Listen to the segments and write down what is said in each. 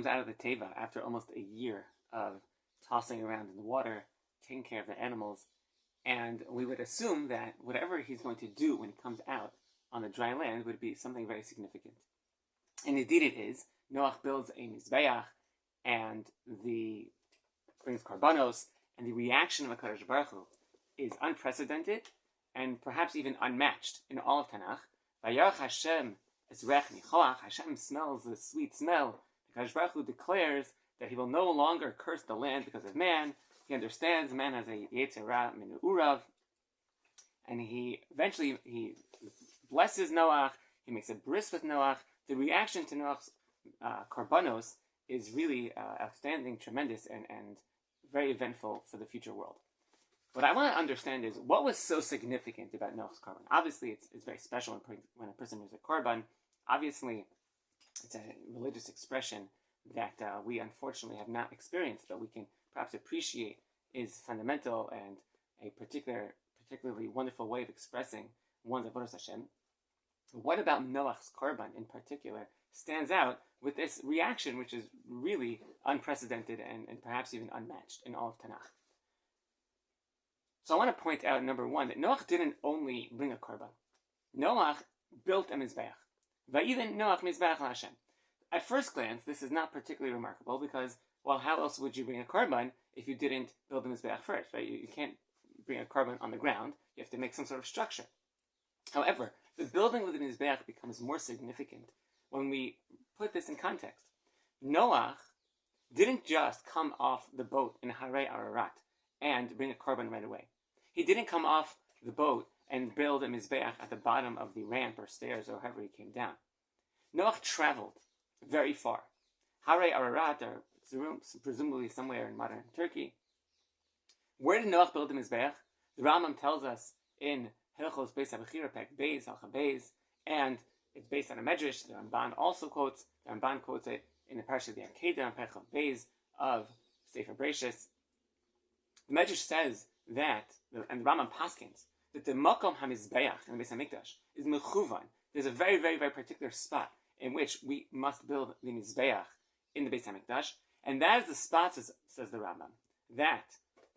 comes out of the teva after almost a year of tossing around in the water, taking care of the animals, and we would assume that whatever he's going to do when he comes out on the dry land would be something very significant. And indeed it is. Noach builds a mizbeach and brings karbanos, and the reaction of HaKadosh Baruch Hu is unprecedented and perhaps even unmatched in all of Tanakh. Vayarach Hashem esrech nichoach. Hashem smells the sweet smell. HaKadosh Baruch Hu declares that he will no longer curse the land because of man. He understands man has a yetzer hara min urav, and he eventually blesses Noach. He makes a bris with Noach. The reaction to Noach's karbanos is really outstanding, tremendous, and very eventful for the future world. What I want to understand is what was so significant about Noach's korban. Obviously, it's very special when a person brings a korban. Obviously, it's a religious expression that we unfortunately have not experienced, but we can perhaps appreciate is fundamental and a particularly wonderful way of expressing one's avodas Hashem. What about Noach's korban in particular stands out with this reaction, which is really unprecedented and perhaps even unmatched in all of Tanakh? So I want to point out, number one, that Noach didn't only bring a korban. Noach built a mizbeach. Va'iden Noach mizbeach LaHashem. At first glance, this is not particularly remarkable because, well, how else would you bring a korban if you didn't build the mizbeach first, right? You can't bring a korban on the ground. You have to make some sort of structure. However, the building of the mizbeach becomes more significant when we put this in context. Noach didn't just come off the boat in Harei Ararat and bring a korban right away. He didn't come off the boat and build a mizbeach at the bottom of the ramp or stairs or however he came down. Noach traveled very far. Harei Ararat, or presumably somewhere in modern Turkey. Where did Noach build the mizbeach? The Rambam tells us in Hilchos Beis HaBechira, Pek Beis, Halcha Beis, and it's based on a medrash. The Ramban also quotes. The Ramban quotes it in the parsha of the Akedah, Pek Beis of Sefer Bereshis. The medrash says that, and the Rambam paskins, that the Makom HaMizbeach in the Beis HaMikdash is mechuvan. There's a very, very, very particular spot in which we must build the Mizbeach in the Beis HaMikdash, and that is the spot, says the Rambam, that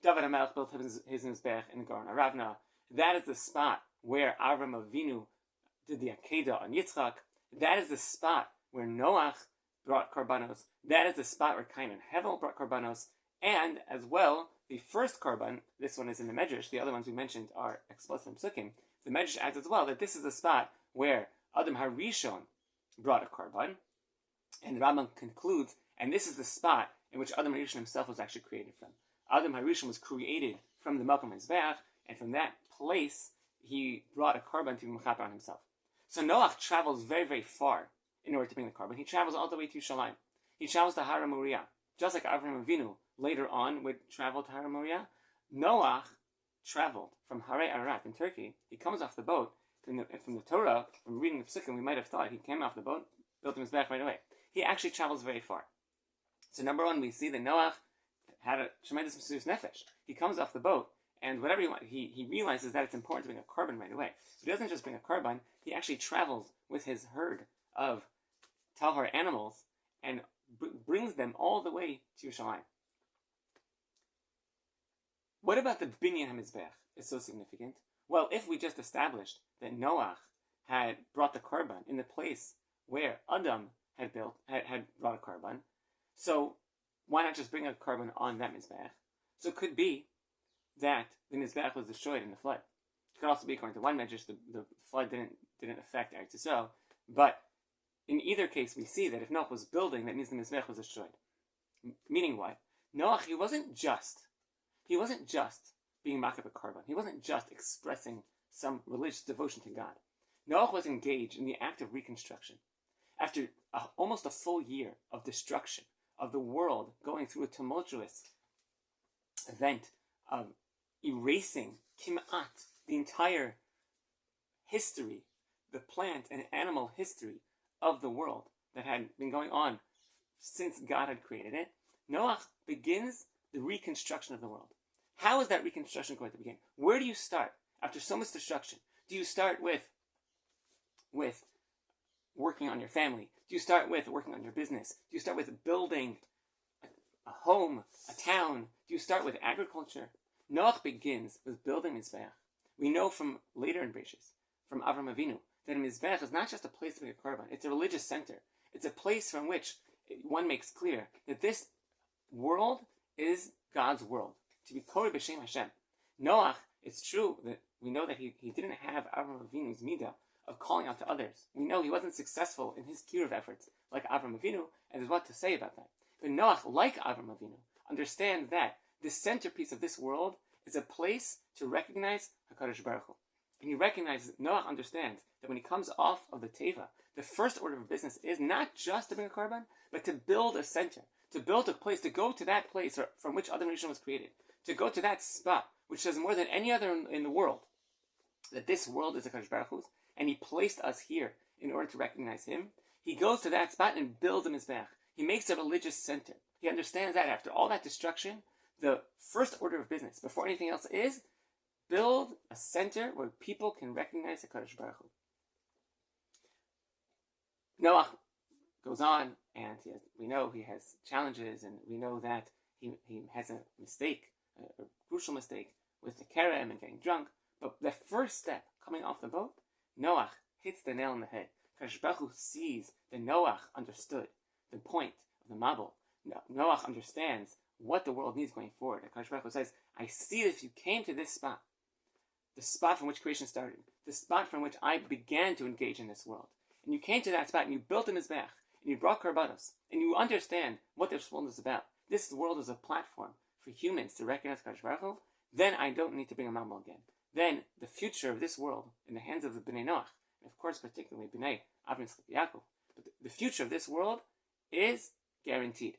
David HaMelech built his Mizbeach in the Garon Aravna. That is the spot where Avram Avinu did the Akedah on Yitzchak. That is the spot where Noach brought korbanos. That is the spot where Cain and Hevel brought korbanos. And as well, the first korban, this one is in the Medrash, the other ones we mentioned are explicit in Psukim. The Medrash adds as well that this is the spot where Adam HaRishon brought a korban. And the Rambam concludes, and this is the spot in which Adam HaRishon himself was actually created from. Adam HaRishon was created from the Malkum Mizbeach, and from that place, he brought a korban to be mechaper on himself. So Noach travels very, very far in order to bring the korban. He travels all the way to Yerushalayim. He travels to Har Moriah. Just like Avraham Avinu later on would travel to Har Moriah, Noach traveled from Harei Ararat in Turkey. He comes off the boat. From the Torah, from reading the Psukim, we might have thought he came off the boat, built him his back right away. He actually travels very far. So number one, we see that Noach had a tremendous Mesiras Nefesh. He comes off the boat, and whatever he realizes that it's important to bring a korban right away. So he doesn't just bring a korban, he actually travels with his herd of Talhar animals and brings them all the way to Yerushalayim. What about the Binyan HaMizbeach is so significant? Well, if we just established that Noach had brought the korban in the place where Adam had brought a korban, so why not just bring a korban on that Mizbeach? So it could be that the Mizbeach was destroyed in the flood. It could also be, according to one medrash, the flood didn't affect Eretz Yisrael. But in either case, we see that if Noach was building, that means the Mizbeach was destroyed. Meaning what? Noach, he wasn't just being makab a korban. He wasn't just expressing some religious devotion to God. Noach was engaged in the act of reconstruction. After almost a full year of destruction, of the world going through a tumultuous event of erasing kimat, the entire history, the plant and animal history of the world that had been going on since God had created it, Noach begins the reconstruction of the world. How is that reconstruction going to begin? Where do you start after so much destruction? Do you start with working on your family? Do you start with working on your business? Do you start with building a home, a town? Do you start with agriculture? Noach begins with building Mizbeach. We know from later in Bereshis, from Avram Avinu, that a Mizbeach is not just a place to make a korban, it's a religious center. It's a place from which one makes clear that this world is God's world, to be Koreh B'Shem Hashem. Noach, it's true that we know that he didn't have Avram Avinu's midah of calling out to others. We know he wasn't successful in his kiruv efforts like Avram Avinu, and there's what to say about that. But Noach, like Avram Avinu, understands that the centerpiece of this world is a place to recognize HaKadosh Baruch Hu. And he recognizes, Noach understands that when he comes off of the Teva, the first order of business is not just to bring a korban, but to build a center, to build a place, to go to that place from which Adam Rishon was created, to go to that spot, which says more than any other in the world, that this world is HaKadosh Baruch Hu's, and he placed us here in order to recognize him. He goes to that spot and builds a Mizbeach. He makes a religious center. He understands that after all that destruction, the first order of business, before anything else, is build a center where people can recognize HaKadosh Baruch Hu. Noach goes on, and we know he has challenges, and we know that he has a mistake, a crucial mistake, with the kerem and getting drunk. But the first step, coming off the boat, Noach hits the nail on the head. HaKadosh Baruch Hu sees that Noach understood the point of the Mabul. Noach understands what the world needs going forward. HaKadosh Baruch Hu says, I see that if you came to this spot, the spot from which creation started, the spot from which I began to engage in this world, and you came to that spot and you built a Mizbeach, and you brought korbanos, and you understand what this world is about. This world is a platform for humans to recognize HaKadosh Baruch Hu. Then I don't need to bring a Mabul again. Then the future of this world in the hands of the Bnei Noach, and of course particularly Bnei Avram Yitzchak Yaakov, but the future of this world is guaranteed.